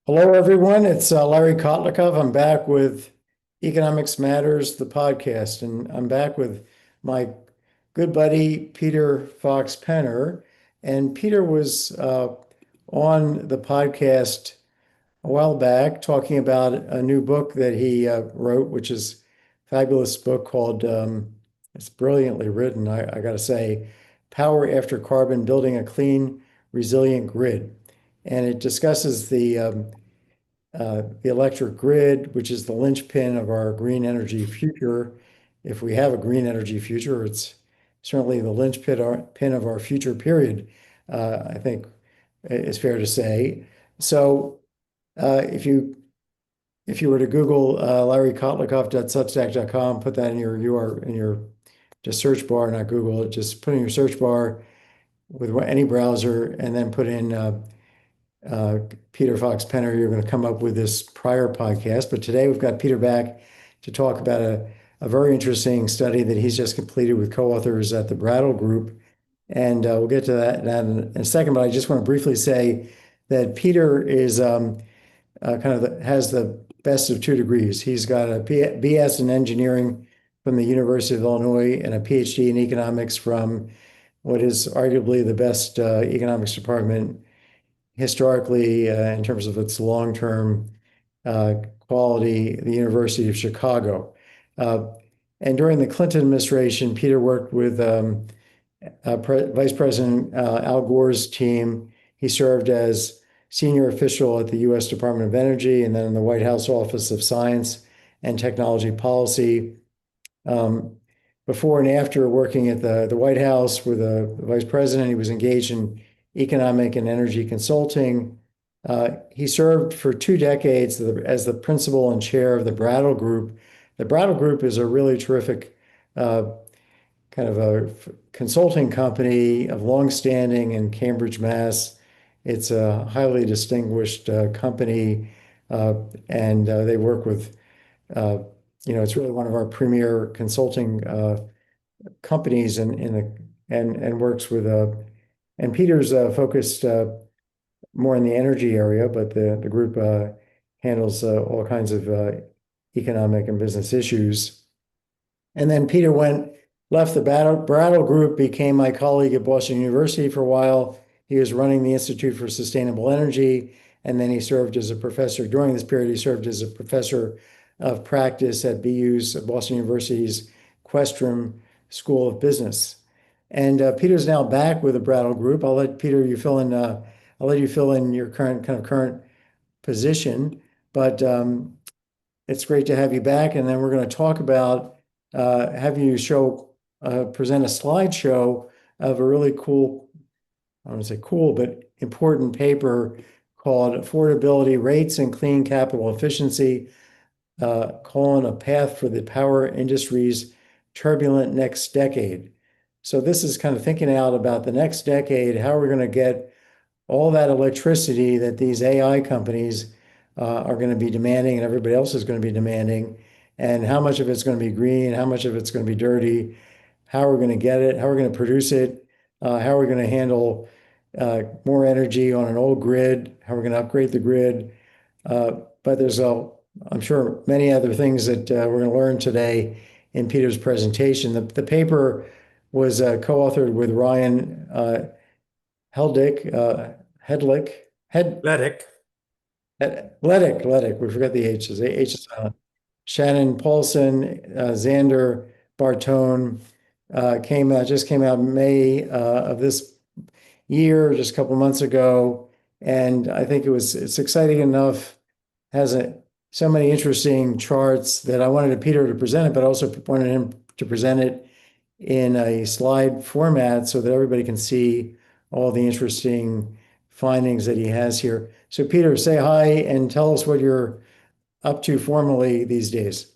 Hello, everyone. It's Larry Kotlikov. I'm back with Economics Matters, the podcast, and I'm back with my good buddy, Peter Fox Penner. And Peter was on the podcast a while back talking about a new book that he wrote, which is a fabulous book called, it's brilliantly written, I got to say, Power After Carbon, Building a Clean, Resilient Grid. And it discusses the electric grid, which is the linchpin of our green energy future. If we have a green energy future, it's certainly the linchpin of our future period, I think it's fair to say. So if you were to Google larrykotlikov.substack.com, put that in your URL in your just search bar, not Google it, just put in your search bar with any browser and then put in uh, Peter Fox Penner, you're going to come up with this prior podcast. But today we've got Peter back to talk about a very interesting study that he's just completed with co-authors at the Brattle Group. And we'll get to that in a second. But I just want to briefly say that Peter is has the best of two degrees. He's got a BS in engineering from the University of Illinois and a PhD in economics from what is arguably the best economics department historically, in terms of its long-term quality, the University of Chicago. Uh, and during the Clinton administration, Peter worked with Vice President Al Gore's team. He served as senior official at the U.S. Department of Energy and then in the White House Office of Science and Technology Policy. Um, Before and after working at the White House with the vice president, he was engaged in economic and energy consulting. He served for 2 decades as the principal and chair of the Brattle Group. The Brattle Group is a really terrific uh, kind of a consulting company of longstanding in Cambridge, Mass. It's a highly distinguished company, uh, and they work with, uh, it's really one of our premier consulting companies in the and works with and Peter's focused more in the energy area, but the group handles all kinds of economic and business issues. And then Peter left the Brattle Group, became my colleague at Boston University for a while. He was running the Institute for Sustainable Energy, and then he served as a professor. During this period, he served as a professor of practice at BU's, Boston University's Questrom School of Business. And Peter's now back with the Brattle Group. I'll let Peter you fill in. I'll let you fill in your current position, but it's great to have you back. And then we're going to talk about have you present a slideshow of a really cool, I don't want to say cool, but important paper called Affordability Rates and Clean Capital Efficiency, calling a path for the power industry's turbulent next decade. So this is kind of thinking out about the next decade. How are we going to get all that electricity that these AI companies are going to be demanding and everybody else is going to be demanding, and how much of it's going to be green, how much of it's going to be dirty, how we're going to get it, how we're going to produce it, how we're going to handle more energy on an old grid, how we're going to upgrade the grid. But I'm sure, many other things that we're going to learn today in Peter's presentation. The paper was co-authored with Ryan Heldick, Hedlick, Athletic. Ledick. We forgot the H's. The H is silent. Shannon Paulson, Xander Bartone just came out in May of this year, just a couple months ago, and I think it's exciting enough. Has so many interesting charts that I wanted Peter to present it, but also wanted him to present it in a slide format so that everybody can see all the interesting findings that he has here. So Peter, say hi and tell us what you're up to formally these days.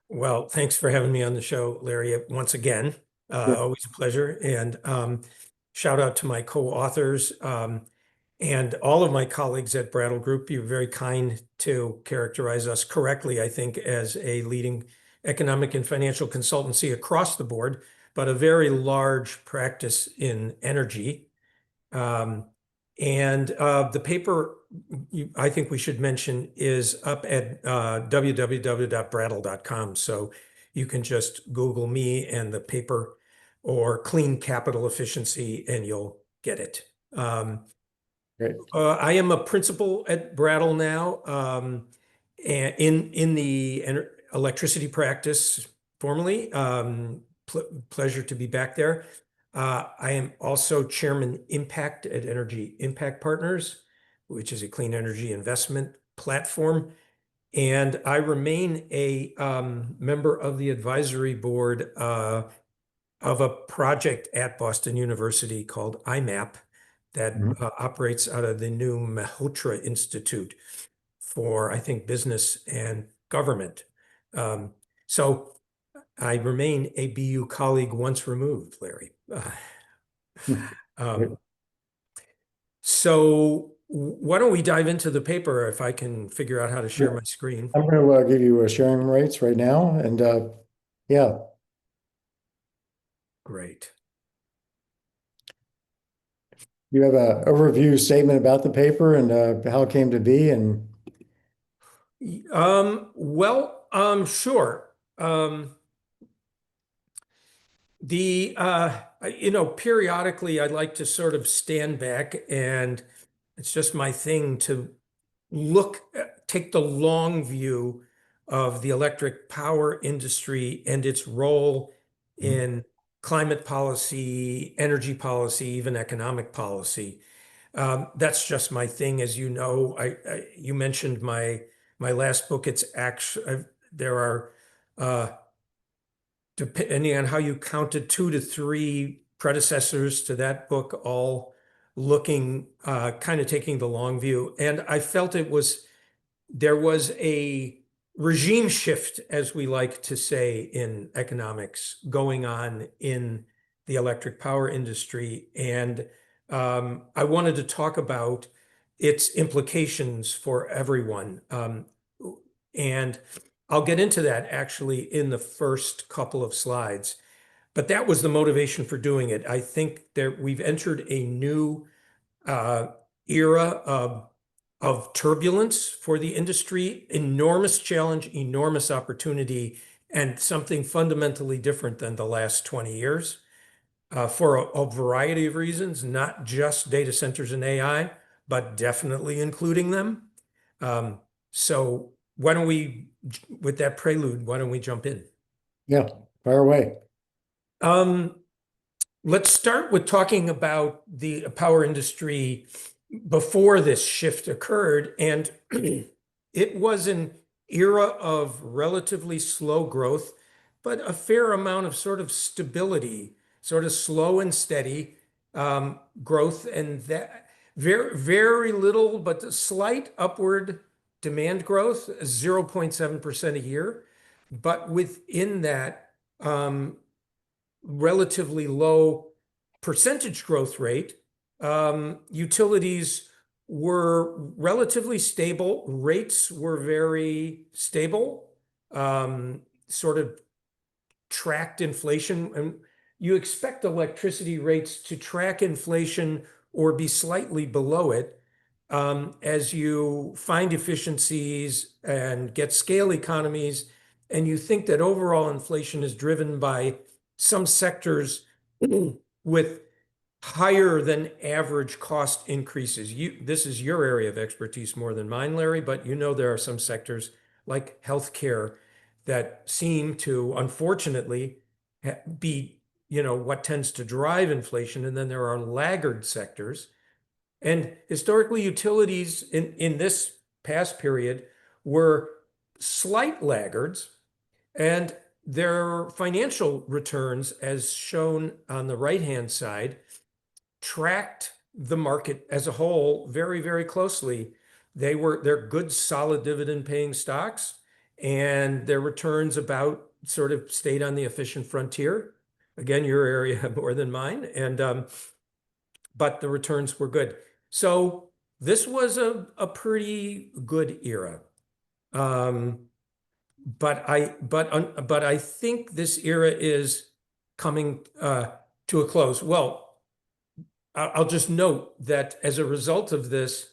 Well, thanks for having me on the show, Larry, once again. Sure. Always a pleasure. And shout out to my co-authors and all of my colleagues at Brattle Group. You're very kind to characterize us correctly, I think, as a leading economic and financial consultancy across the board, but a very large practice in energy. And the paper I think we should mention is up at www.brattle.com. So you can just Google me and the paper or clean capital efficiency and you'll get it. Great. I am a principal at Brattle now, and in the electricity practice formerly. Pleasure to be back there. I am also chairman Impact at Energy Impact Partners, which is a clean energy investment platform. And I remain a member of the advisory board of a project at Boston University called IMAP that Mhm. operates out of the new Malhotra Institute for, I think, business and government. Um, so I remain a BU colleague once removed, Larry. Great. Um, so why don't we dive into the paper if I can figure out how to share my screen? I'm going to give you sharing rates right now. And yeah, Great. you have a overview statement about the paper and how it came to be. And Sure. Periodically I like to sort of stand back and it's just my thing to take the long view of the electric power industry and its role in climate policy, energy policy, even economic policy. That's just my thing, as you know. You mentioned my last book. It's actually there are depending on how you counted, 2 to 3 predecessors to that book, all looking kind of taking the long view. And I felt there was a regime shift, as we like to say in economics, going on in the electric power industry. And I wanted to talk about its implications for everyone. And I'll get into that actually in the first couple of slides. But that was the motivation for doing it. I think that we've entered a new uh, era of turbulence for the industry, enormous challenge, enormous opportunity, and something fundamentally different than the last 20 years for a variety of reasons, not just data centers and AI, but definitely including them. Um, so why don't we, with that prelude, why don't we jump in? yeah, fire away. Um, let's start with talking about the power industry before this shift occurred. And it was an era of relatively slow growth, but a fair amount of sort of stability, sort of slow and steady growth. And that very, very little, but slight upward demand growth, 0.7% a year. But within that, relatively low percentage growth rate, utilities were relatively stable. Rates were very stable, sort of tracked inflation. And you expect electricity rates to track inflation or be slightly below it as you find efficiencies and get scale economies. And you think that overall inflation is driven by some sectors with higher than average cost increases. This is your area of expertise more than mine, Larry, but you know there are some sectors like healthcare that seem to, unfortunately, be, what tends to drive inflation. And then there are laggard sectors. And historically, utilities in this past period were slight laggards, and their financial returns, as shown on the right-hand side, tracked the market as a whole very, very closely. They're good, solid dividend paying stocks, and their returns about sort of stayed on the efficient frontier. Again, your area more than mine. But the returns were good. So this was a pretty good era. Um, but I think this era is coming to a close. Well, I'll just note that as a result of this,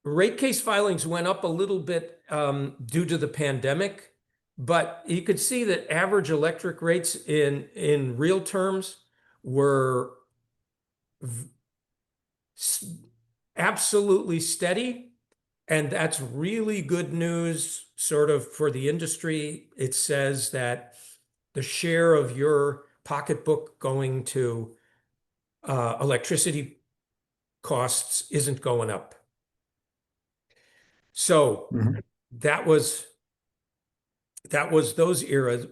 rate case filings went up a little bit due to the pandemic, but you could see that average electric rates in real terms were absolutely steady. And that's really good news sort of for the industry. It says that the share of your pocketbook going to electricity costs isn't going up. So Mhm. that was those eras.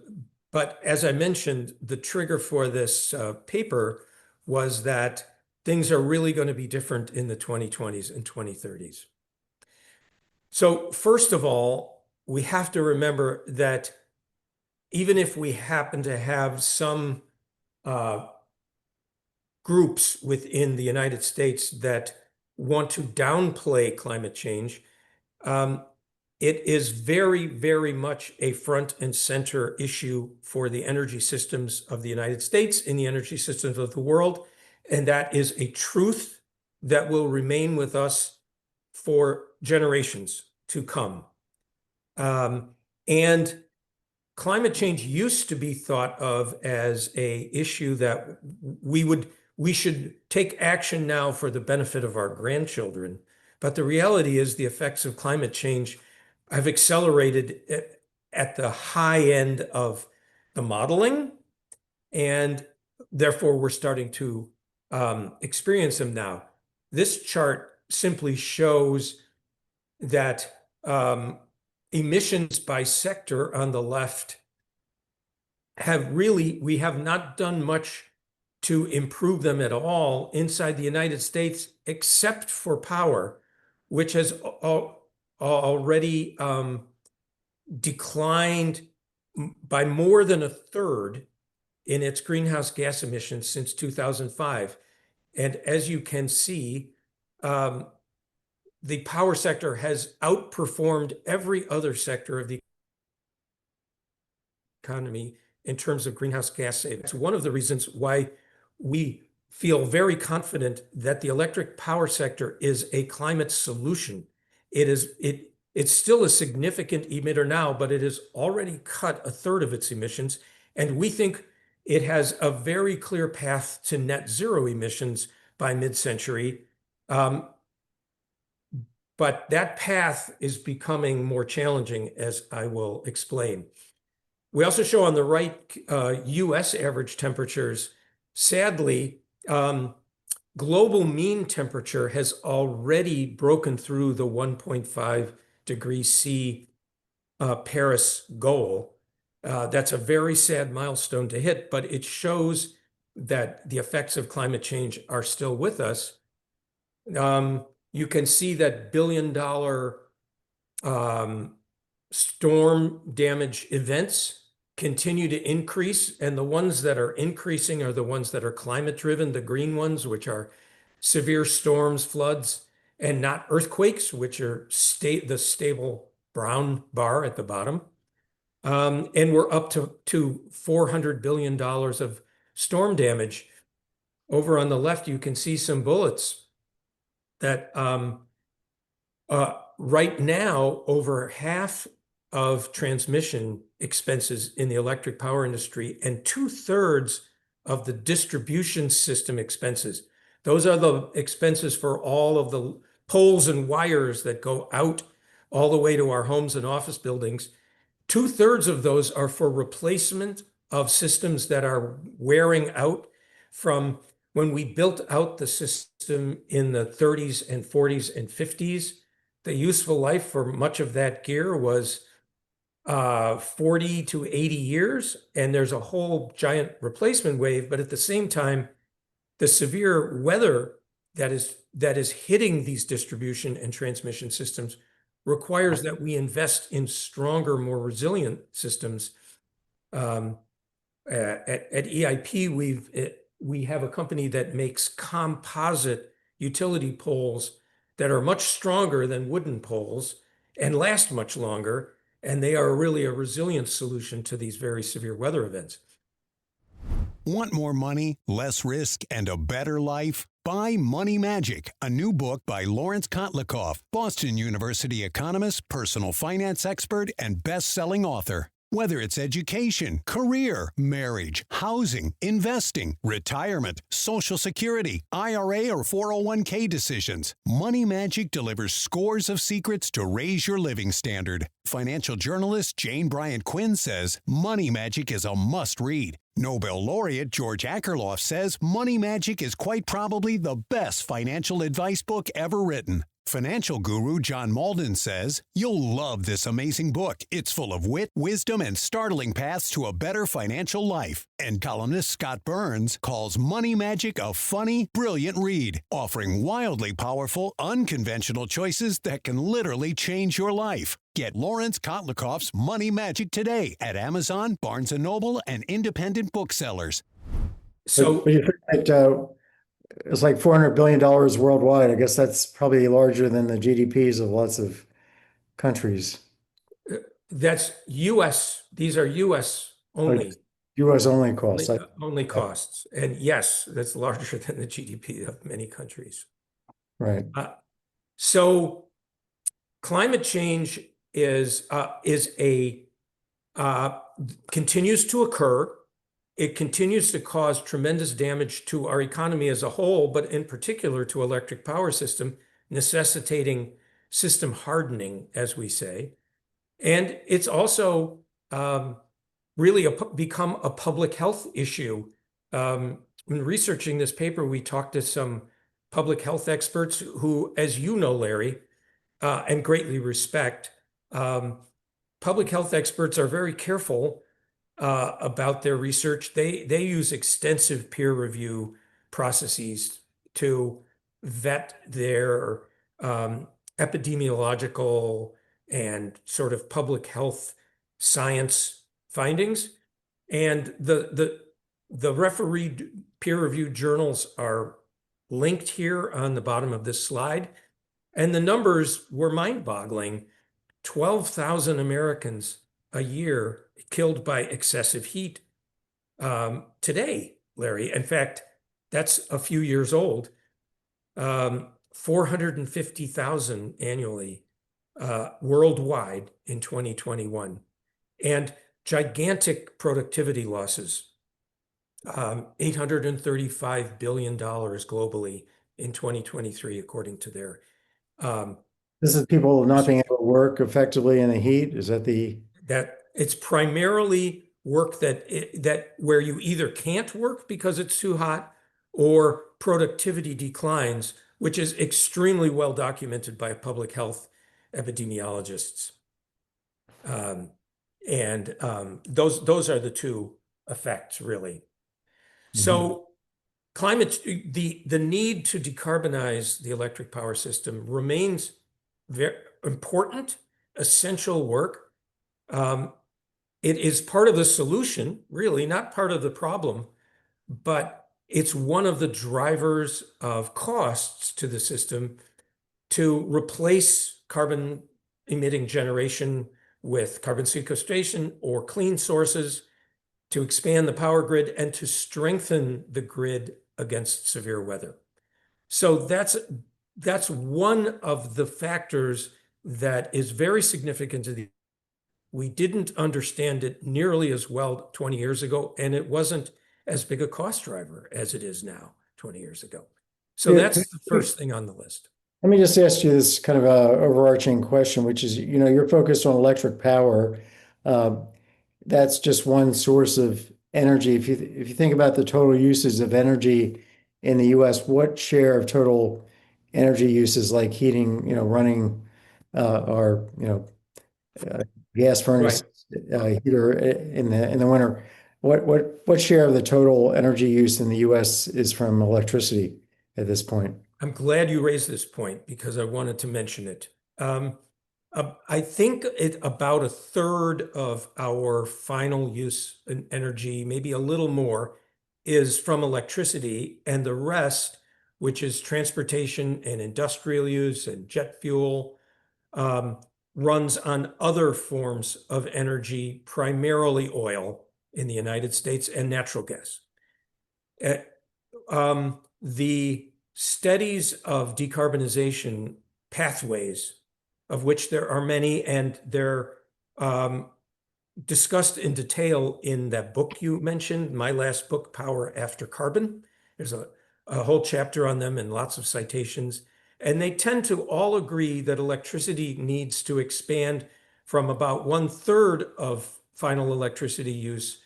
But as I mentioned, the trigger for this paper was that things are really going to be different in the 2020s and 2030s. So first of all, we have to remember that even if we happen to have some uh, groups within the United States that want to downplay climate change, um, it is very, very much a front and center issue for the energy systems of the United States and the energy systems of the world. And that is a truth that will remain with us for generations to come. And climate change used to be thought of as a issue that we should take action now for the benefit of our grandchildren. But the reality is the effects of climate change have accelerated at the high end of the modeling, and therefore we're starting to experience them now. This chart simply shows that emissions by sector on the left we have not done much to improve them at all inside the United States, except for power, which has already declined by more than a third in its greenhouse gas emissions since 2005. And as you can see, the power sector has outperformed every other sector of the economy in terms of greenhouse gas savings. It's one of the reasons why we feel very confident that the electric power sector is a climate solution. It's still a significant emitter now, but it has already cut a third of its emissions. And we think it has a very clear path to net zero emissions by mid-century. But that path is becoming more challenging, as I will explain. We also show on the right US average temperatures. Sadly, global mean temperature has already broken through the 1.5 degrees C Paris goal. That's a very sad milestone to hit, but it shows that the effects of climate change are still with us. You can see that billion-dollar storm damage events continue to increase, and the ones that are increasing are the ones that are climate driven, the green ones, which are severe storms, floods, and not earthquakes, which are the stable brown bar at the bottom. And we're up to $400 billion of storm damage. Over on the left, you can see some bullets that right now, over half of transmission expenses in the electric power industry and 2/3 of the distribution system expenses. Those are the expenses for all of the poles and wires that go out all the way to our homes and office buildings. 2/3 of those are for replacement of systems that are wearing out from when we built out the system in the 30s and 40s and 50s. The useful life for much of that gear was 40 to 80 years, and there's a whole giant replacement wave. But at the same time, the severe weather that is hitting these distribution and transmission systems requires that we invest in stronger, more resilient systems. At EIP, we have a company that makes composite utility poles that are much stronger than wooden poles and last much longer, and they are really a resilient solution to these very severe weather events. Want more money, less risk, and a better life? Buy Money Magic, a new book by Lawrence Kotlikoff, Boston University economist, personal finance expert, and best-selling author. Whether it's education, career, marriage, housing, investing, retirement, Social Security, IRA, or 401k decisions, Money Magic delivers scores of secrets to raise your living standard. Financial journalist Jane Bryant Quinn says Money Magic is a must-read. Nobel laureate George Akerlof says Money Magic is quite probably the best financial advice book ever written. Financial guru John Malden says, you'll love this amazing book. It's full of wit, wisdom, and startling paths to a better financial life. And columnist Scott Burns calls Money Magic a funny, brilliant read, offering wildly powerful, unconventional choices that can literally change your life. Get Lawrence Kotlikoff's Money Magic today at Amazon, Barnes & Noble, and independent booksellers. So But you think that it's like $400 billion worldwide. I guess that's probably larger than the GDPs of lots of countries. that's US. These are US only. Like US only costs. Only costs. And yes, that's larger than the GDP of many countries. Right. So climate change is continues to occur. It continues to cause tremendous damage to our economy as a whole, but in particular to electric power system, necessitating system hardening, as we say. And it's also really become a public health issue. When researching this paper, we talked to some public health experts who, as you know, Larry, and greatly respect, public health experts are very careful about their research. They use extensive peer review processes to vet their epidemiological and sort of public health science findings. And the refereed peer-reviewed journals are linked here on the bottom of this slide. And the numbers were mind-boggling. 12,000 Americans a year killed by excessive heat today, Larry. In fact, that's a few years old. 450,000 annually worldwide in 2021. And gigantic productivity losses, $835 billion globally in 2023, according to their This is people not being able to work effectively in the heat. Is that that it's primarily work that where you either can't work because it's too hot or productivity declines, which is extremely well documented by public health epidemiologists. Those are the two effects, really. So the need to decarbonize the electric power system remains very important, essential work. It is part of the solution, really, not part of the problem, but it's one of the drivers of costs to the system to replace carbon emitting generation with carbon sequestration or clean sources, to expand the power grid, and to strengthen the grid against severe weather. So that's one of the factors that is very significant to the. We didn't understand it nearly as well 20 years ago, and it wasn't as big a cost driver as it is now 20 years ago. So that's the first thing on the list. Let me just ask you this kind of overarching question, which is, you're focused on electric power. That's just one source of energy. If you think about the total uses of energy in the U.S., what share of total energy uses like heating, running our, gas furnace heater in the winter? What share of the total energy use in the U.S. is from electricity at this point? I'm glad you raised this point because I wanted to mention it. I think about a third of our final use in energy, maybe a little more, is from electricity, and the rest, which is transportation and industrial use and jet fuel, runs on other forms of energy, primarily oil in the United States and natural gas. The studies of decarbonization pathways, of which there are many, and they're discussed in detail in that book you mentioned, my last book, Power After Carbon. There's a whole chapter on them and lots of citations. And they tend to all agree that electricity needs to expand from about 1/3 of final electricity use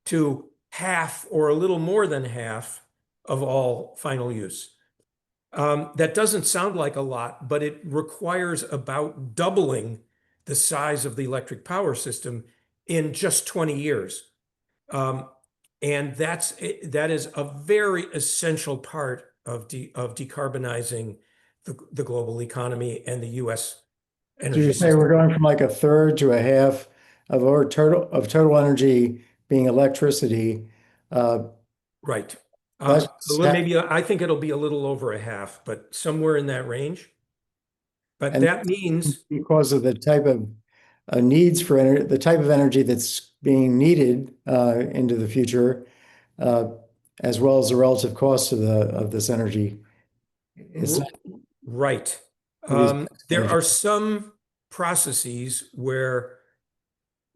to half or a little more than half of all final use. That doesn't sound like a lot, but it requires about doubling the size of the electric power system in just 20 years. And that is a very essential part of decarbonizing the global economy and the U.S. So energy you say system. we're going from like 1/3 to a half of our total energy being electricity. Right. That's Maybe I think it'll be a little over a half, but somewhere in that range. But and that means because of the type of needs for energy, the type of energy that's being needed into the future, uh, as well as the relative cost of this energy. It's not right. these There energy. are some processes where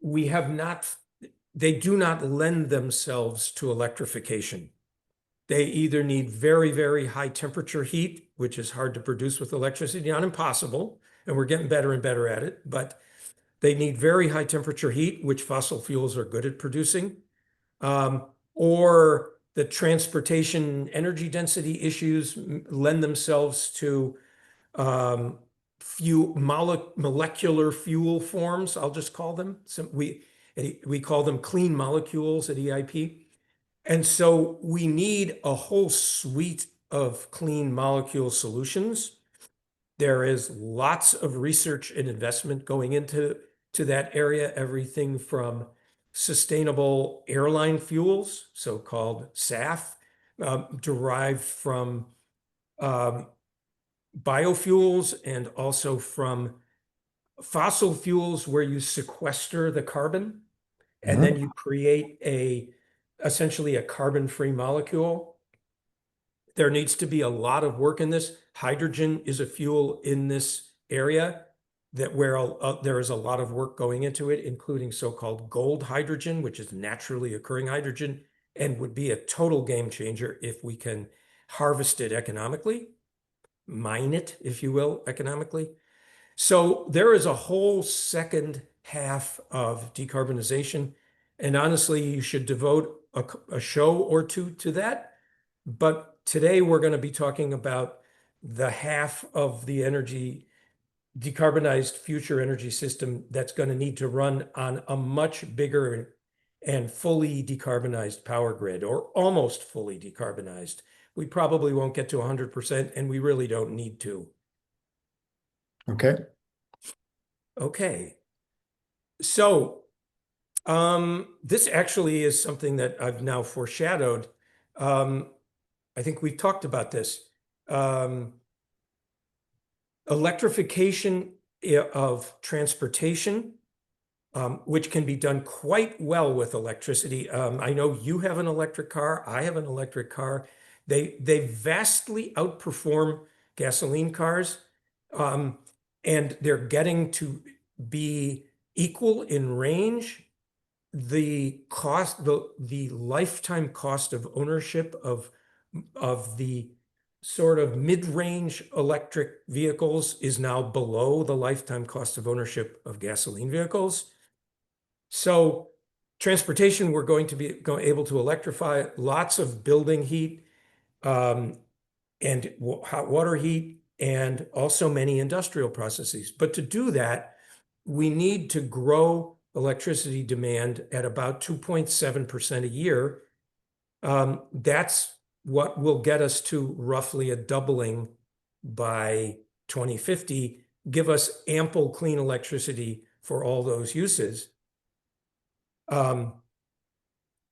they do not lend themselves to electrification. They either need very, very high temperature heat, which is hard to produce with electricity, not impossible, and we're getting better and better at it, but they need very high temperature heat, which fossil fuels are good at producing, or the transportation energy density issues lend themselves to molecular fuel forms, I'll just call them. We call them clean molecules at EIP. And so we need a whole suite of clean molecule solutions. There is lots of research and investment going into that area, everything from sustainable airline fuels, so-called SAF, derived from biofuels and also from fossil fuels where you sequester the carbon and then you create essentially a carbon-free molecule. There needs to be a lot of work in this. Hydrogen is a fuel in this area where there is a lot of work going into it, including so-called gold hydrogen, which is naturally occurring hydrogen, and would be a total game changer if we can harvest it economically, mine it, if you will, economically. So there is a whole second half of decarbonization. And honestly, you should devote a show or two to that. But today we're going to be talking about the half of the decarbonized future energy system that's going to need to run on a much bigger and fully decarbonized power grid, or almost fully decarbonized. We probably won't get to 100%, and we really don't need to. Okay. Okay. So this actually is something that I've now foreshadowed. I think we've talked about this. Electrification of transportation, which can be done quite well with electricity. I know you have an electric car. I have an electric car. They vastly outperform gasoline cars, and they're getting to be equal in range. The lifetime cost of ownership of the sort of mid-range electric vehicles is now below the lifetime cost of ownership of gasoline vehicles. So transportation, we're going to be able to electrify lots of building heat and hot water heat, and also many industrial processes. But to do that, we need to grow electricity demand at about 2.7% a year. That's what will get us to roughly a doubling by 2050, give us ample clean electricity for all those uses. And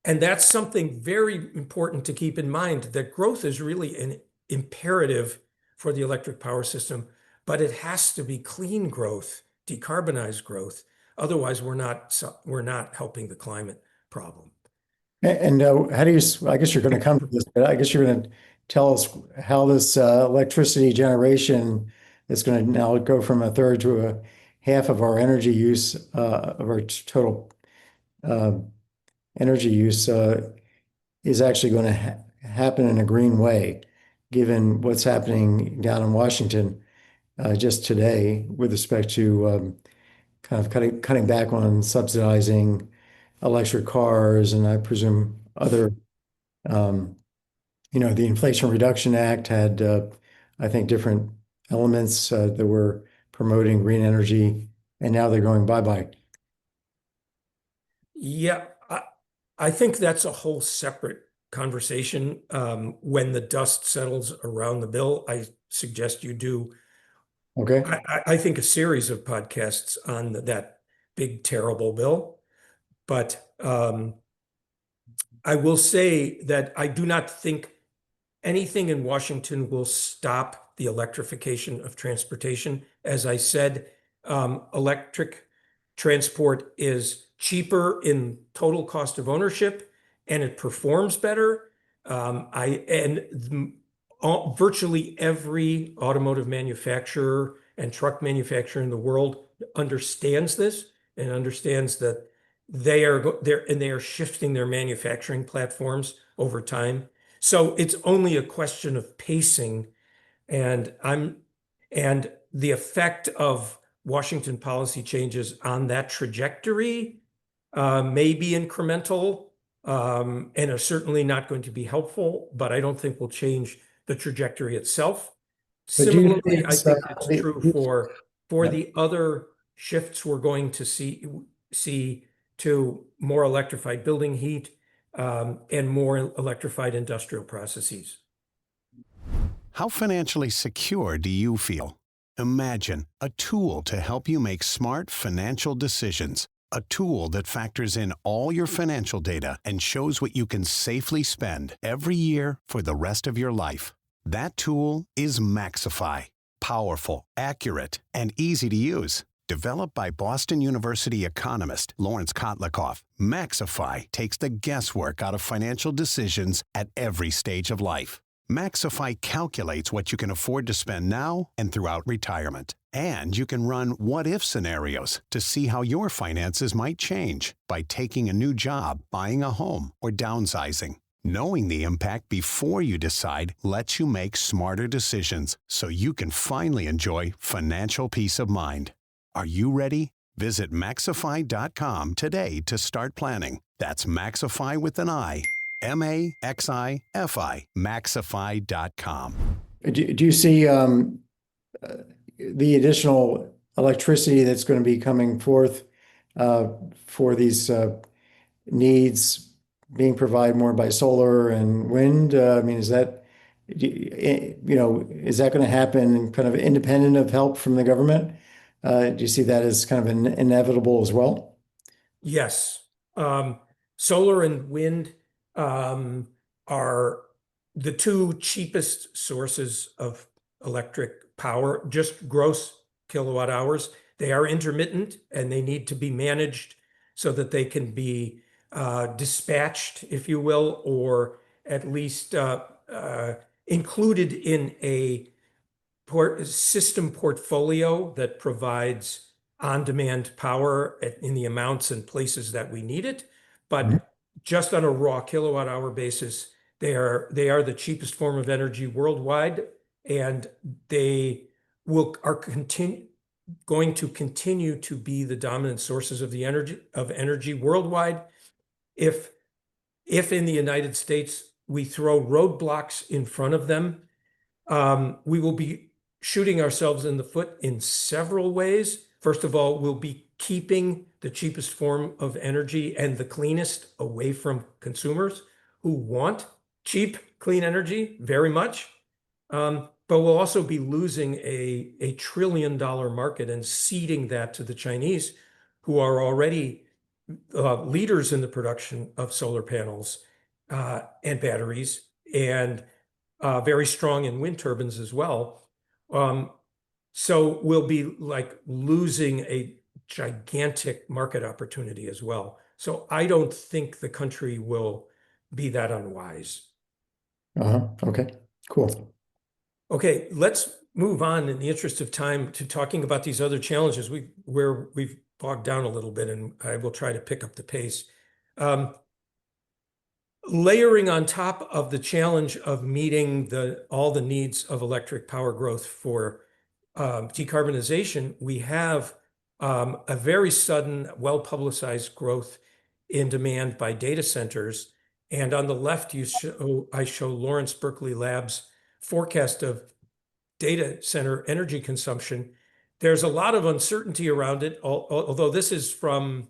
that's something very important to keep in mind, that growth is really an imperative for the electric power system, but it has to be clean growth, decarbonized growth. Otherwise, we're not helping the climate problem. And how do you, I guess you're going to come to this, but I guess you're going to tell us how this electricity generation is going to now go from a third to a half of our energy use, of our total uh, energy use, is actually going to happen in a green way, given what's happening down in Washington just today with respect to kind of cutting back on subsidizing electric cars, and I presume other, um, the Inflation Reduction Act had, I think, different elements that were promoting green energy, and now they're going bye-bye. Yeah, I think that's a whole separate conversation. When the dust settles around the bill, I suggest you do, Okay. I think, a series of podcasts on that big, terrible bill. But I will say that I do not think anything in Washington will stop the electrification of transportation. As I said, electric transport is cheaper in total cost of ownership, and it performs better. Virtually every automotive manufacturer and truck manufacturer in the world understands this and understands that they are shifting their manufacturing platforms over time. So it's only a question of pacing, and the effect of Washington policy changes on that trajectory may be incremental, and are certainly not going to be helpful, but I don't think will change the trajectory itself. But do you think Similarly, I it's, think that's true for yeah. the other shifts we're going to see to more electrified building heat, and more electrified industrial processes. How financially secure do you feel? Imagine a tool to help you make smart financial decisions. A tool that factors in all your financial data and shows what you can safely spend every year for the rest of your life. That tool is Maxify. Powerful, accurate, and easy to use. Developed by Boston University economist Lawrence Kotlikoff, Maxify takes the guesswork out of financial decisions at every stage of life. Maxify calculates what you can afford to spend now and throughout retirement. And you can run what-if scenarios to see how your finances might change by taking a new job, buying a home, or downsizing. Knowing the impact before you decide lets you make smarter decisions so you can finally enjoy financial peace of mind. Are you ready? Visit Maxify.com today to start planning. That's Maxify with an I. Maxify, Maxify.com. Do you see the additional electricity that's going to be coming forth for these needs being provided more by solar and wind? I mean, is that, is that going to happen kind of independent of help from the government? Do you see that as kind of inevitable as well? Yes. Solar and wind are the two cheapest sources of electric power, just gross kilowatt hours. They are intermittent and they need to be managed so that they can be dispatched, if you will, or at least included in a system portfolio that provides on-demand power in the amounts and places that we need it. Mhm. But just on a raw kilowatt hour basis, they are the cheapest form of energy worldwide, and they are going to continue to be the dominant sources of the energy worldwide. If in the United States we throw roadblocks in front of them, we will be shooting ourselves in the foot in several ways. First of all, we'll be keeping the cheapest form of energy and the cleanest away from consumers who want cheap, clean energy very much. But we'll also be losing a $1 trillion market and ceding that to the Chinese, who are already leaders in the production of solar panels and batteries, and very strong in wind turbines as well. So we'll be like losing a gigantic market opportunity as well. So I don't think the country will be that unwise. Okay. Cool. Okay, let's move on in the interest of time to talking about these other challenges where we've bogged down a little bit, and I will try to pick up the pace. Layering on top of the challenge of meeting all the needs of electric power growth for decarbonization, we have a very sudden, well-publicized growth in demand by data centers. And on the left, I show Lawrence Berkeley Labs forecast of data center energy consumption. There's a lot of uncertainty around it, although this is from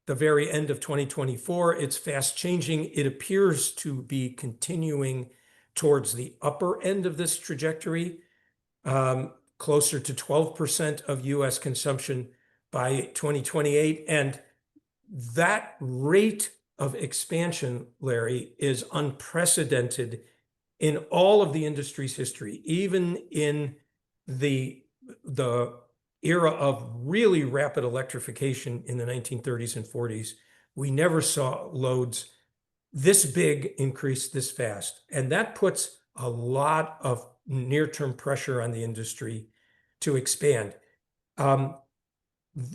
the very end of 2024. It's fast changing. It appears to be continuing towards the upper end of this trajectory, closer to 12% of US consumption by 2028. And that rate of expansion, Larry, is unprecedented in all of the industry's history. Even in the era of really rapid electrification in the 1930s and 40s, we never saw loads this big increase this fast. And that puts a lot of near-term pressure on the industry to expand.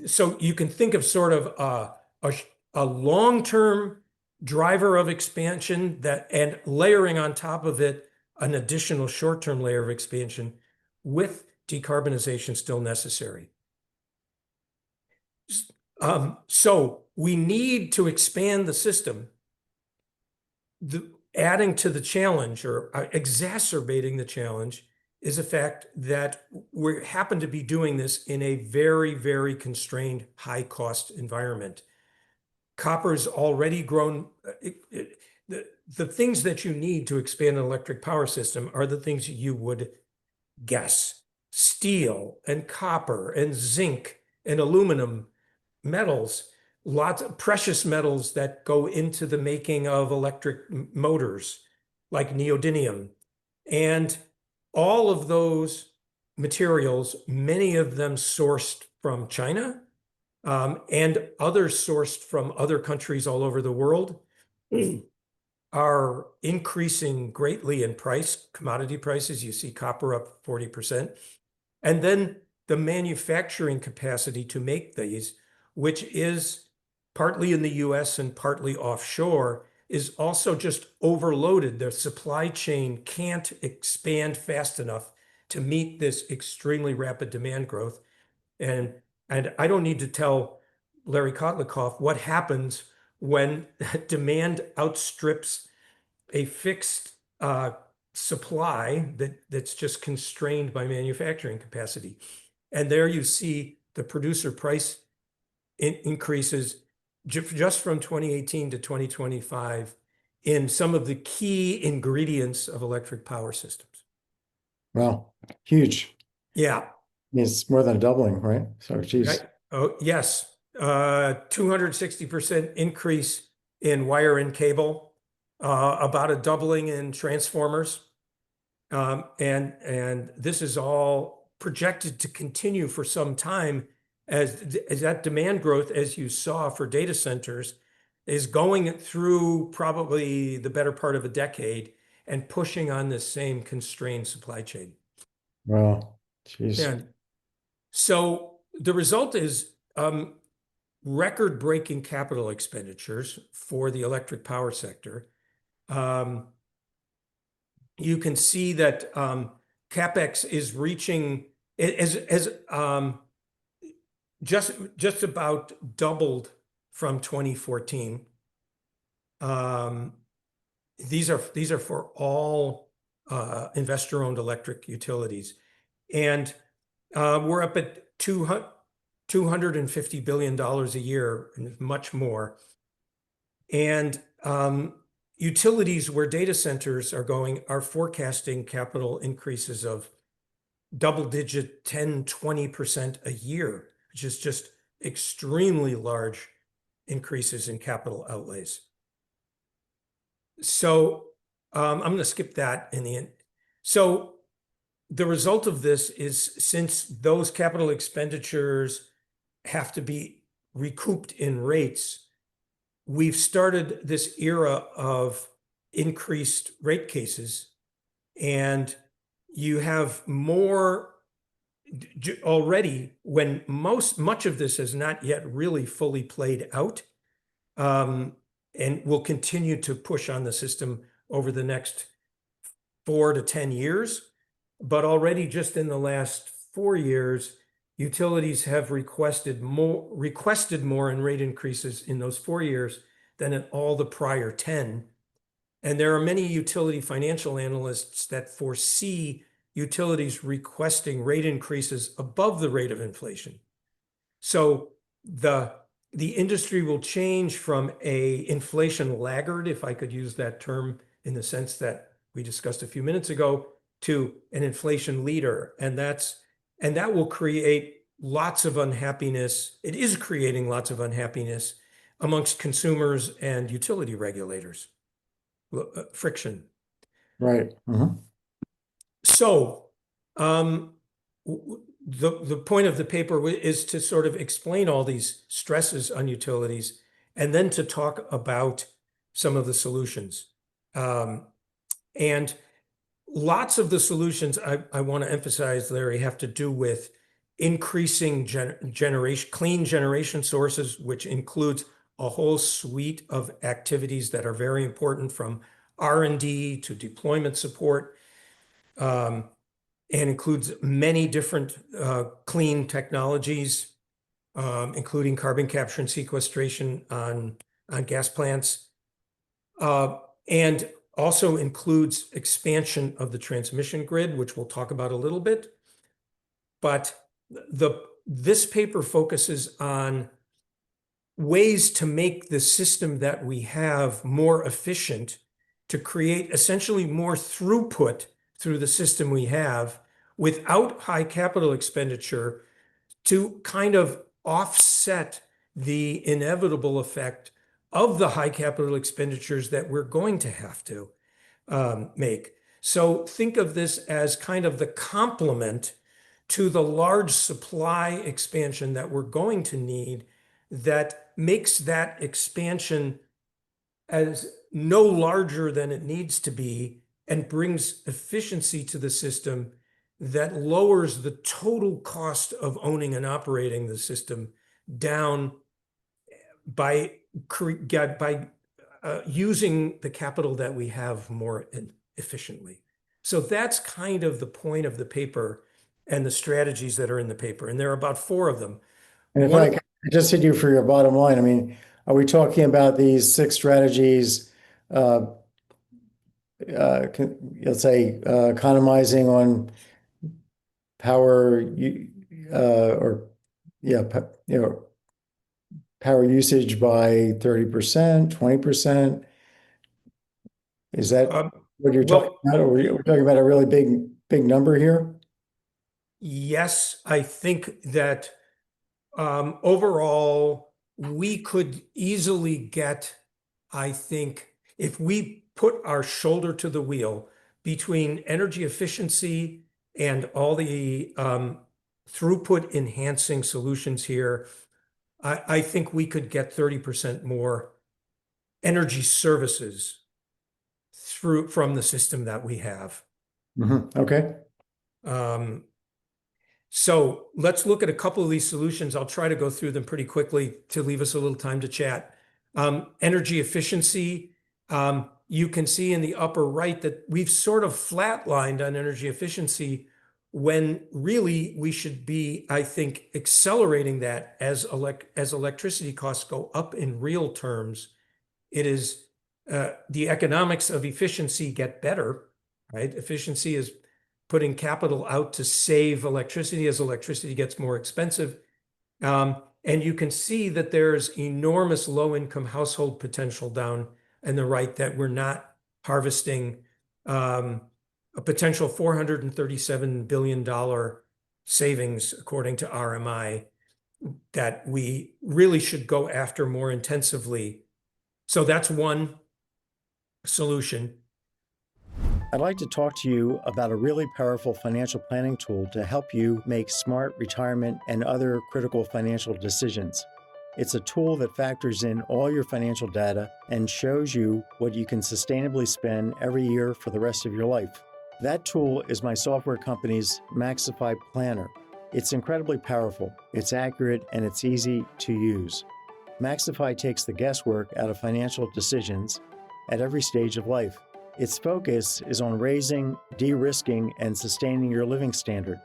So you can think of sort of a long-term driver of expansion and layering on top of it an additional short-term layer of expansion with decarbonization still necessary. So we need to expand the system. Adding to the challenge or exacerbating the challenge is the fact that we happen to be doing this in a very, very constrained, high-cost environment. Copper's already grown. The things that you need to expand an electric power system are the things you would guess. Steel and copper and zinc and aluminum, metals, lots of precious metals that go into the making of electric motors, like neodymium. And all of those materials, many of them sourced from China, and others sourced from other countries all over the world, are increasing greatly in price. Commodity prices, you see copper up 40%. And then the manufacturing capacity to make these, which is partly in the US and partly offshore, is also just overloaded. The supply chain can't expand fast enough to meet this extremely rapid demand growth. And I don't need to tell Larry Kotlikoff what happens when demand outstrips a fixed supply that's just constrained by manufacturing capacity. And there you see the producer price increases just from 2018 to 2025 in some of the key ingredients of electric power systems. Wow, huge. Yeah. It's more than a doubling, right? So, geez. Right. Oh, yes. 260% increase in wire and cable, about a doubling in transformers. And this is all projected to continue for some time as that demand growth, as you saw for data centers, is going through probably the better part of a decade and pushing on this same constrained supply chain. Wow, geez. And so the result is record-breaking capital expenditures for the electric power sector. You can see that CapEx is reaching just about doubled from 2014. These are for all investor-owned electric utilities, and we're up at $250 billion a year, and much more. And utilities where data centers are going are forecasting capital increases of double-digit 10, 20% a year, which is just extremely large increases in capital outlays. So I'm going to skip that in the end. So the result of this is, since those capital expenditures have to be recouped in rates, we've started this era of increased rate cases. And you have more already when much of this has not yet really fully played out, and will continue to push on the system over the next 4 to 10 years. But already just in the last 4 years, utilities have requested more in rate increases in those 4 years than in all the prior 10. And there are many utility financial analysts that foresee utilities requesting rate increases above the rate of inflation. So the industry will change from a inflation laggard, if I could use that term in the sense that we discussed a few minutes ago, to an inflation leader. And that will create lots of unhappiness. It is creating lots of unhappiness amongst consumers and utility regulators. Friction. Right. So the point of the paper is to sort of explain all these stresses on utilities and then to talk about some of the solutions. And lots of the solutions I want to emphasize, Larry, have to do with increasing clean generation sources, which includes a whole suite of activities that are very important, from R&D to deployment support, and includes many different clean technologies, including carbon capture and sequestration on gas plants, and also includes expansion of the transmission grid, which we'll talk about a little bit. But this paper focuses on ways to make the system that we have more efficient, to create essentially more throughput through the system we have without high capital expenditure, to kind of offset the inevitable effect of the high capital expenditures that we're going to have to make. So think of this as kind of the complement to the large supply expansion that we're going to need, that makes that expansion as no larger than it needs to be and brings efficiency to the system that lowers the total cost of owning and operating the system down by using the capital that we have more efficiently. So that's kind of the point of the paper and the strategies that are in the paper. And there are about 4 of them. And if I just hit you for your bottom line, I mean, are we talking about these 6 strategies, let's say, economizing on power, power usage by 30%, 20%? Is that what you're talking about? Or we're talking about a really big number here? Yes, I think that overall, we could easily get, I think, if we put our shoulder to the wheel between energy efficiency and all the throughput enhancing solutions here, I think we could get 30% more energy services from the system that we have. Okay. So let's look at a couple of these solutions. I'll try to go through them pretty quickly to leave us a little time to chat. Energy efficiency. You can see in the upper right that we've sort of flatlined on energy efficiency, when really we should be, I think, accelerating that as electricity costs go up in real terms. It is the economics of efficiency get better, right? Efficiency is putting capital out to save electricity as electricity gets more expensive. And you can see that there's enormous low-income household potential down in the right, that we're not harvesting a potential $437 billion savings, according to RMI, that we really should go after more intensively. So that's one solution. I'd like to talk to you about a really powerful financial planning tool to help you make smart retirement and other critical financial decisions. It's a tool that factors in all your financial data and shows you what you can sustainably spend every year for the rest of your life. That tool is my software company's Maxify Planner. It's incredibly powerful, it's accurate, and it's easy to use. Maxify takes the guesswork out of financial decisions at every stage of life. Its focus is on raising, de-risking, and sustaining your living standard.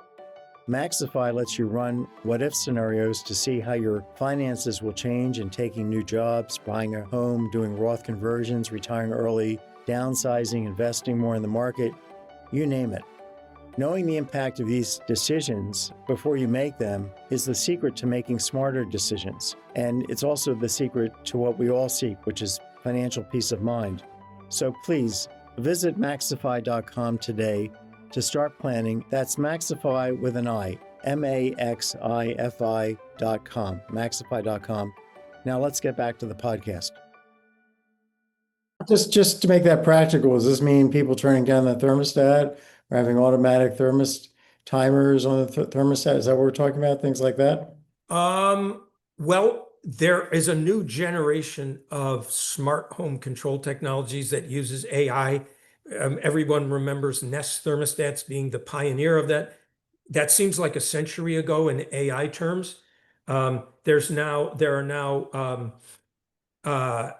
Maxify lets you run what-if scenarios to see how your finances will change in taking new jobs, buying a home, doing Roth conversions, retiring early, downsizing, investing more in the market, you name it. Knowing the impact of these decisions before you make them is the secret to making smarter decisions. And it's also the secret to what we all seek, which is financial peace of mind. So please visit Maxify.com today to start planning. That's Maxify with an I, Maxify.com, Maxify.com. Now let's get back to the podcast. Just to make that practical, does this mean people turning down the thermostat or having automatic timers on the thermostat? Is that what we're talking about? Things like that? Well, there is a new generation of smart home control technologies that uses AI. Everyone remembers Nest thermostats being the pioneer of that. That seems like a century ago in AI terms. There are now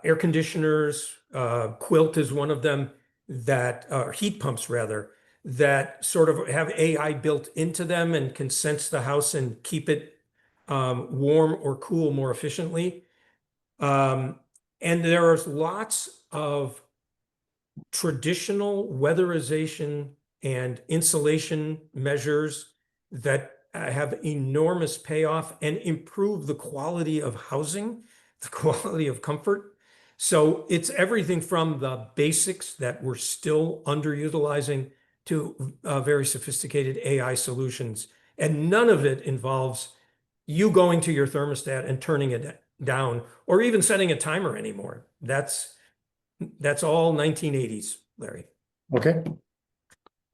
air conditioners, Quilt is one of them, that heat pumps rather, that sort of have AI built into them and can sense the house and keep it warm or cool more efficiently. And there are lots of traditional weatherization and insulation measures that have enormous payoff and improve the quality of housing, the quality of comfort. So it's everything from the basics that we're still underutilizing to very sophisticated AI solutions. And none of it involves you going to your thermostat and turning it down or even setting a timer anymore. That's all 1980s, Larry. Okay.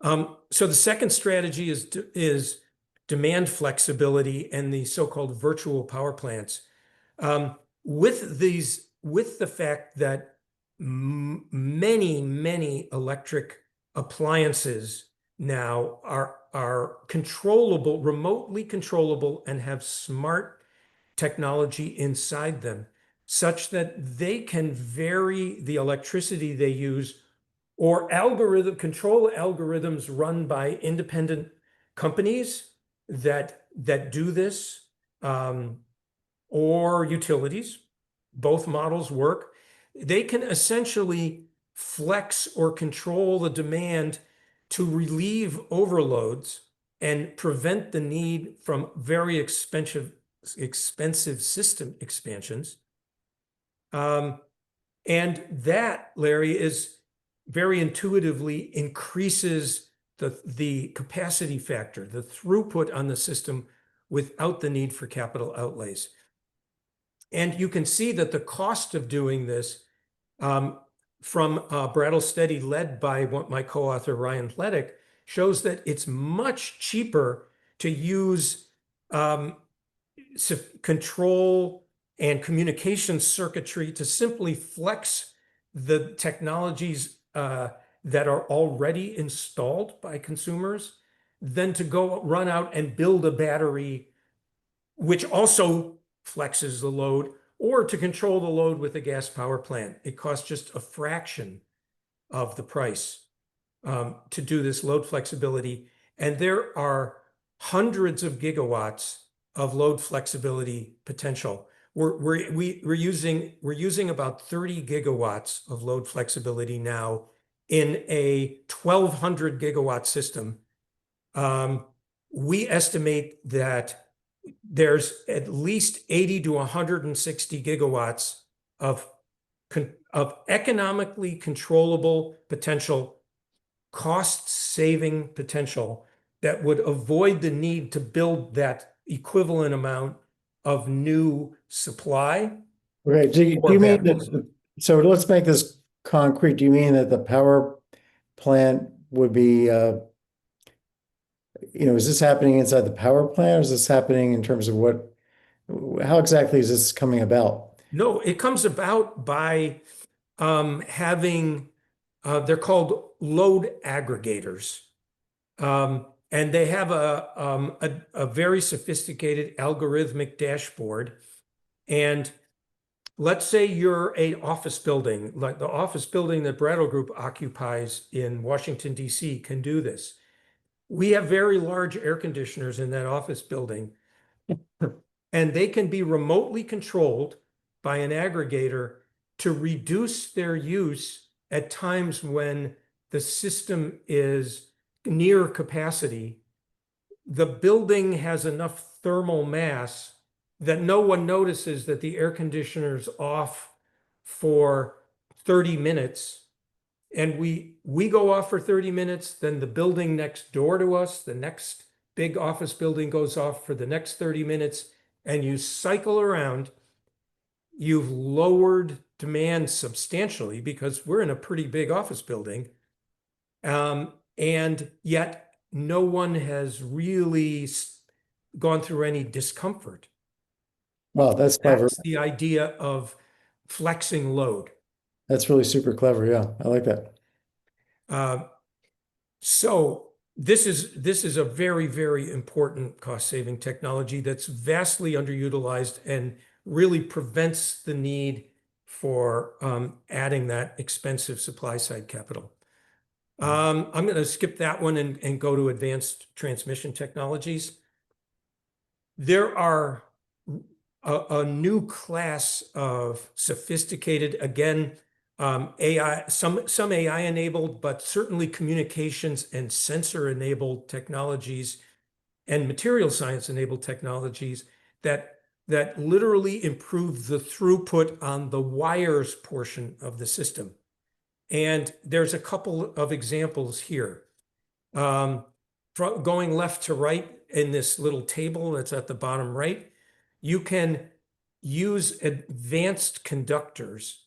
So the second strategy is demand flexibility and the so-called virtual power plants. With the fact that many electric appliances now are controllable, remotely controllable, and have smart technology inside them, such that they can vary the electricity they use, or control algorithms run by independent companies that do this, or utilities. Both models work. They can essentially flex or control the demand to relieve overloads and prevent the need from very expensive system expansions. And that, Larry, is very intuitively increases the capacity factor, the throughput on the system without the need for capital outlays. And you can see that the cost of doing this from Brattle study led by my co-author Ryan Plettick shows that it's much cheaper to use control and communication circuitry to simply flex the technologies that are already installed by consumers than to go run out and build a battery which also flexes the load, or to control the load with a gas power plant. It costs just a fraction of the price to do this load flexibility. And there are hundreds of gigawatts of load flexibility potential. We're using about 30 gigawatts of load flexibility now in a 1,200 gigawatt system. We estimate that there's at least 80 to 160 gigawatts of economically controllable potential, cost-saving potential that would avoid the need to build that equivalent amount of new supply. Okay. Do you mean that? So let's make this concrete. Do you mean that the power plant would be, is this happening inside the power plant, or is this happening in terms of how exactly is this coming about? No, it comes about by having, they're called load aggregators. And they have a very sophisticated algorithmic dashboard. And let's say you're a office building, like the office building that Brattle Group occupies in Washington, D.C. can do this. We have very large air conditioners in that office building, and they can be remotely controlled by an aggregator to reduce their use at times when the system is near capacity. The building has enough thermal mass that no one notices that the air conditioner's off for 30 minutes. And we go off for 30 minutes, then the building next door to us, the next big office building goes off for the next 30 minutes, and you cycle around. You've lowered demand substantially because we're in a pretty big office building. And yet no one has really gone through any discomfort. Wow, that's clever. That's the idea of flexing load. That's really super clever. Yeah, I like that. So this is a very, very important cost-saving technology that's vastly underutilized and really prevents the need for adding that expensive supply-side capital. I'm going to skip that one and go to advanced transmission technologies. There are a new class of sophisticated, again, AI, some AI enabled, but certainly communications and sensor enabled technologies and material science enabled technologies that literally improve the throughput on the wires portion of the system. And there's a couple of examples here. Going left to right in this little table that's at the bottom right, you can use advanced conductors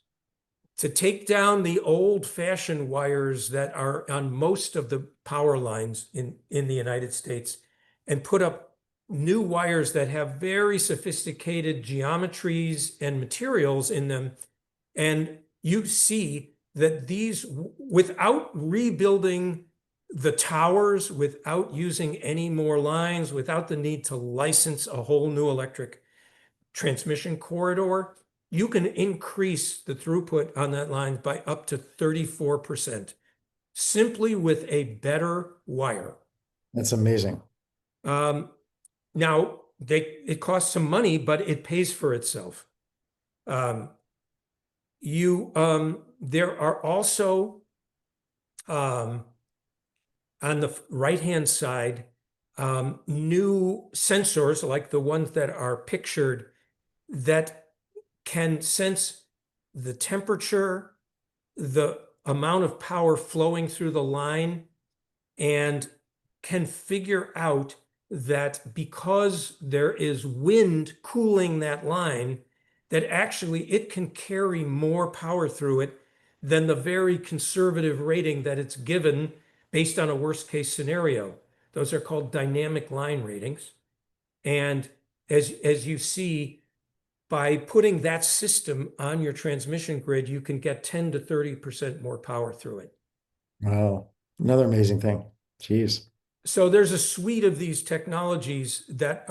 to take down the old-fashioned wires that are on most of the power lines in the United States and put up new wires that have very sophisticated geometries and materials in them. And you see that these, without rebuilding the towers, without using any more lines, without the need to license a whole new electric transmission corridor, you can increase the throughput on that line by up to 34% simply with a better wire. That's amazing. Now, it costs some money, but it pays for itself. There are also on the right-hand side new sensors like the ones that are pictured that can sense the temperature, the amount of power flowing through the line, and can figure out that because there is wind cooling that line, that actually it can carry more power through it than the very conservative rating that it's given based on a worst case scenario. Those are called dynamic line ratings. And as you see, by putting that system on your transmission grid, you can get 10 to 30% more power through it. Wow. Another amazing thing. Jeez. So there's a suite of these technologies that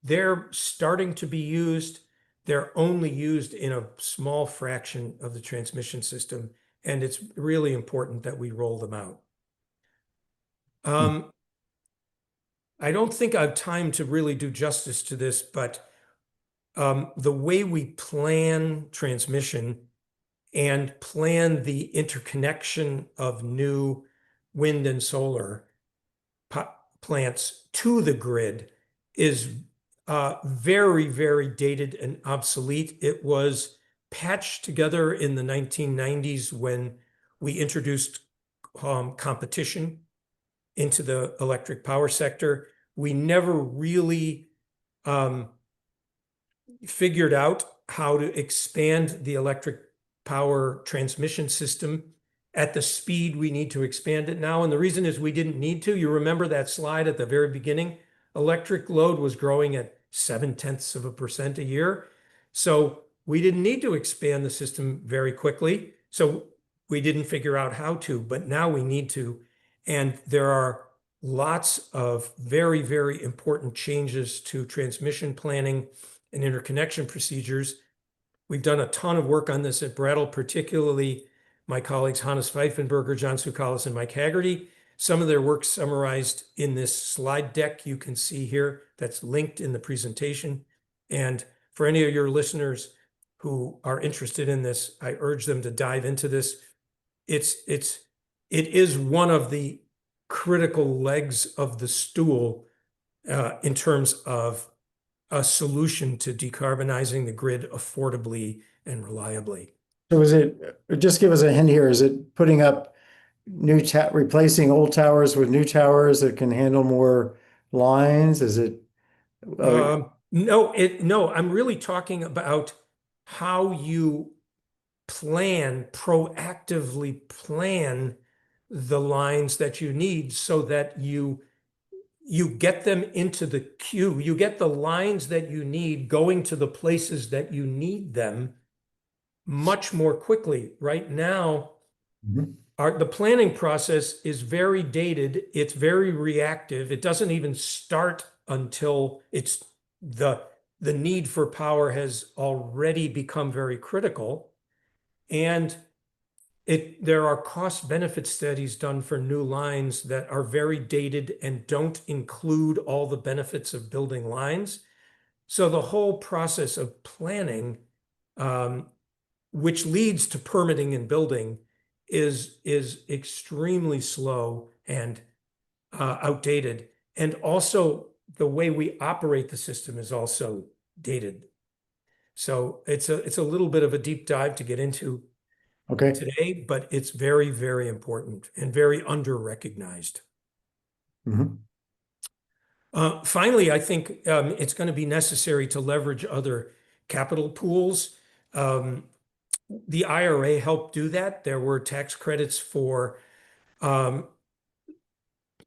they're starting to be used. They're only used in a small fraction of the transmission system, and it's really important that we roll them out. I don't think I have time to really do justice to this, but the way we plan transmission and plan the interconnection of new wind and solar plants to the grid is very, very dated and obsolete. It was patched together in the 1990s when we introduced competition into the electric power sector. We never really figured out how to expand the electric power transmission system at the speed we need to expand it now. And the reason is we didn't need to. You remember that slide at the very beginning? Electric load was growing at 0.7% a year. So we didn't need to expand the system very quickly. So we didn't figure out how to, but now we need to. And there are lots of very, very important changes to transmission planning and interconnection procedures. We've done a ton of work on this at Brattle, particularly my colleagues Hannes Pfeifenberger, John Tsoukalis, and Mike Haggerty. Some of their work summarized in this slide deck you can see here that's linked in the presentation. And for any of your listeners who are interested in this, I urge them to dive into this. It is one of the critical legs of the stool in terms of a solution to decarbonizing the grid affordably and reliably. So is it, just give us a hint here, is it putting up replacing old towers with new towers that can handle more lines? Is it? No, I'm really talking about how you proactively plan the lines that you need so that you get them into the queue. You get the lines that you need going to the places that you need them much more quickly. Right now, the planning process is very dated. It's very reactive. It doesn't even start until the need for power has already become very critical. And there are cost benefit studies done for new lines that are very dated and don't include all the benefits of building lines. So the whole process of planning, which leads to permitting and building, is extremely slow and outdated. And also the way we operate the system is also dated. So it's a little bit of a deep dive to get into today, but it's very, very important and very under-recognized. Finally, I think it's going to be necessary to leverage other capital pools. The IRA helped do that. There were tax credits for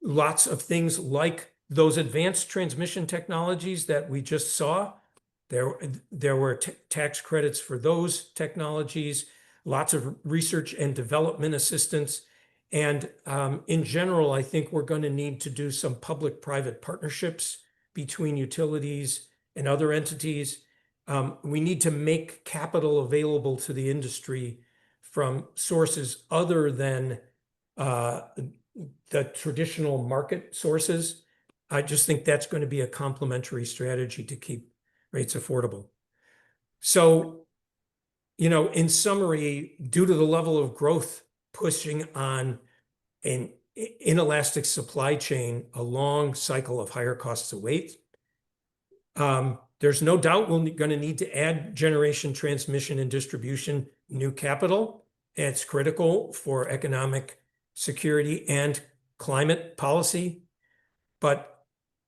lots of things like those advanced transmission technologies that we just saw. There were tax credits for those technologies, lots of research and development assistance. And in general, I think we're going to need to do some public-private partnerships between utilities and other entities. We need to make capital available to the industry from sources other than the traditional market sources. I just think that's going to be a complementary strategy to keep rates affordable. So, in summary, due to the level of growth pushing on an inelastic supply chain, a long cycle of higher costs await, there's no doubt we're going to need to add generation, transmission, and distribution new capital. It's critical for economic security and climate policy. But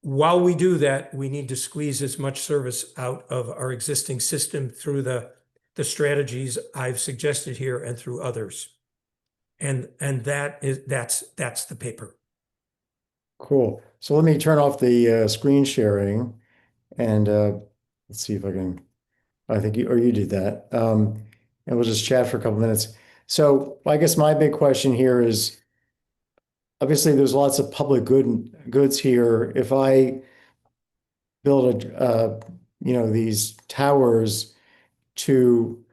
while we do that, we need to squeeze as much service out of our existing system through the strategies I've suggested here and through others. And that's the paper. Cool. So let me turn off the screen sharing and let's see if I can. I think you did that. And we'll just chat for a couple minutes. So I guess my big question here is, obviously there's lots of public goods here. If I build these towers to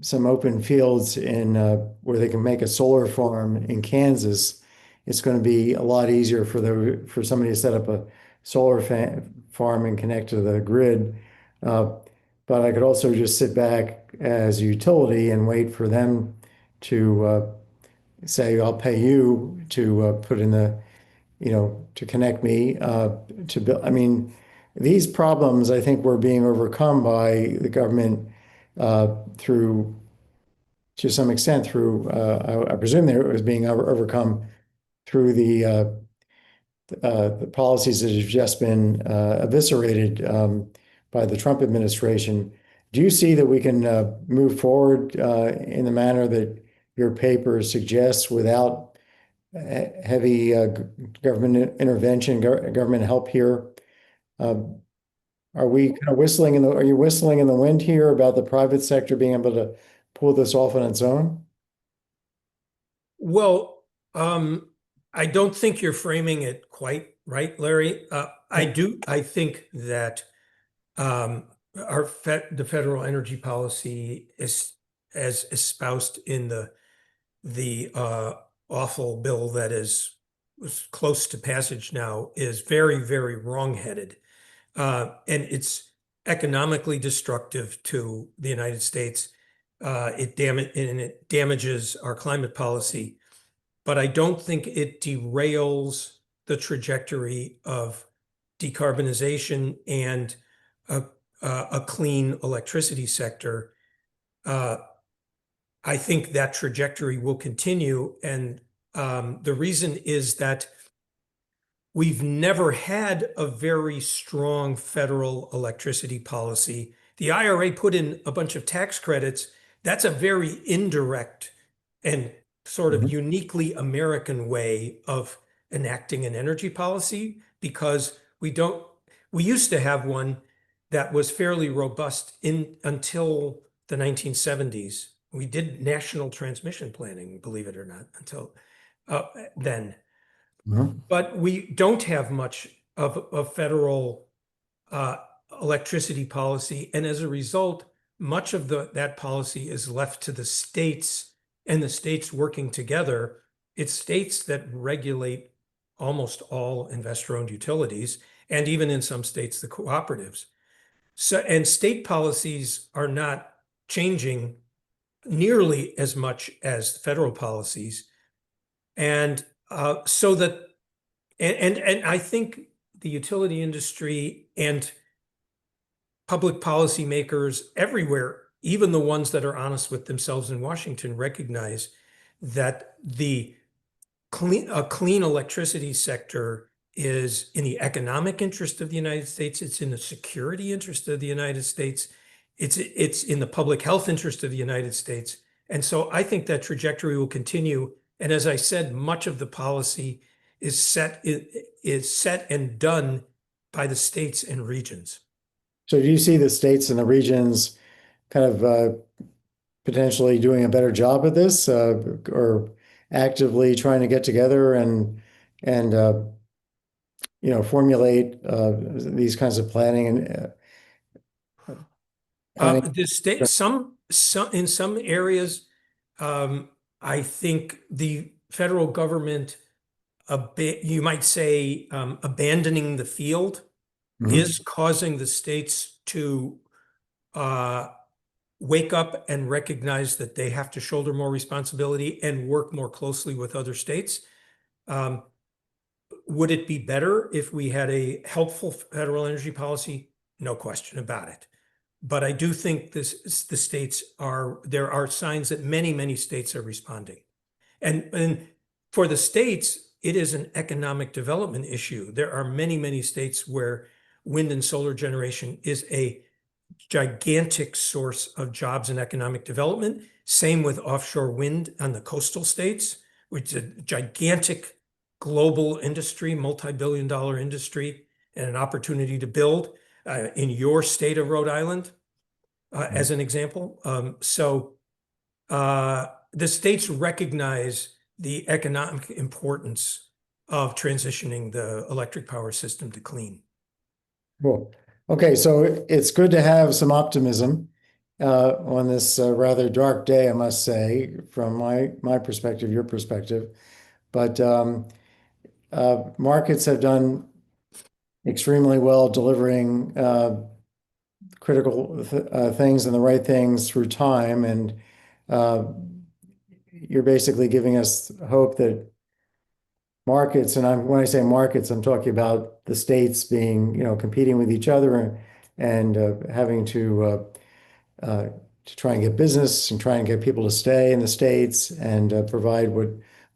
some open fields in where they can make a solar farm in Kansas, it's going to be a lot easier for somebody to set up a solar farm and connect to the grid. But I could also just sit back as a utility and wait for them to say, I'll pay you to put in to connect me to build. I mean, these problems, I think, were being overcome by the government through, to some extent, I presume it was being overcome through the policies that have just been eviscerated by the Trump administration. Do you see that we can move forward in the manner that your paper suggests without heavy government intervention, government help here? Are we kind of are you whistling in the wind here about the private sector being able to pull this off on its own? Well, I don't think you're framing it quite right, Larry. I think that the federal energy policy is as espoused in the awful bill that was close to passage now is very, very wrongheaded. And it's economically destructive to the United States. It damages our climate policy, but I don't think it derails the trajectory of decarbonization and a, a clean electricity sector. Uh, I think that trajectory will continue, and the reason is that we've never had a very strong federal electricity policy. The IRA put in a bunch of tax credits. That's a very indirect and sort of Mhm. uniquely American way of enacting an energy policy because we used to have one that was fairly robust until the 1970s. We did national transmission planning, believe it or not, until then. Mhm. But we don't have much of federal uh, electricity policy, and as a result, much of that policy is left to the states, and the states working together. It's states that regulate almost all investor-owned utilities, and even in some states, the cooperatives. So, and state policies are not changing nearly as much as federal policies, and so that and I think the utility industry and public policymakers everywhere, even the ones that are honest with themselves in Washington, recognize that a clean electricity sector is in the economic interest of the United States. It's in the security interest of the United States. It's in the public health interest of the United States. And so I think that trajectory will continue. And as I said, much of the policy is set and done by the states and regions. So do you see the states and the regions kind of potentially doing a better job of this, or actively trying to get together and formulate these kinds of planning and planning? The state, some in some areas, I think the federal government, a bit, you might say, abandoning the field Mhm. is causing the states to uh, wake up and recognize that they have to shoulder more responsibility and work more closely with other states. Um, would it be better if we had a helpful federal energy policy? No question about it. But I do think there are signs that many, many states are responding. And for the states, it is an economic development issue. There are many, many states where wind and solar generation is a gigantic source of jobs and economic development. Same with offshore wind on the coastal states, which is a gigantic global industry, multi-billion-dollar industry, and an opportunity to build in your state of Rhode Island, as an example. The states recognize the economic importance of transitioning the electric power system to clean. Cool. Okay, so it's good to have some optimism on this rather dark day, I must say, from my perspective, your perspective. But markets have done extremely well delivering critical th things and the right things through time, and uh, you're basically giving us hope that markets, and when I say markets, I'm talking about the states being, competing with each other and having to try and get business and try and get people to stay in the states and provide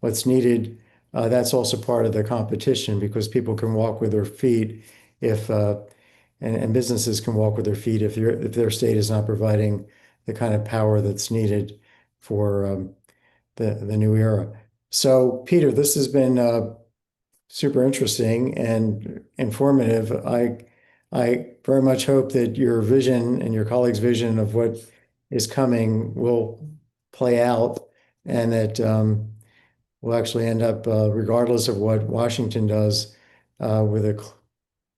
what's needed. That's also part of the competition because people can walk with their feet if and businesses can walk with their feet if their state is not providing the kind of power that's needed for the new era. So, Peter, this has been super interesting and informative. I very much hope that your vision and your colleagues' vision of what is coming will play out, and that we'll actually end up, regardless of what Washington does, with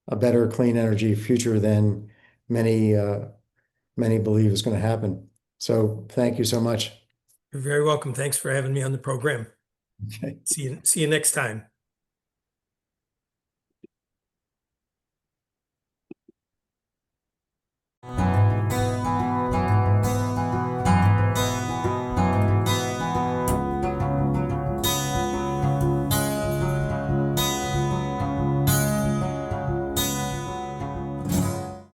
a better clean energy future than many believe is going to happen. So thank you so much. You're very welcome. Thanks for having me on the program. Okay. See you next time.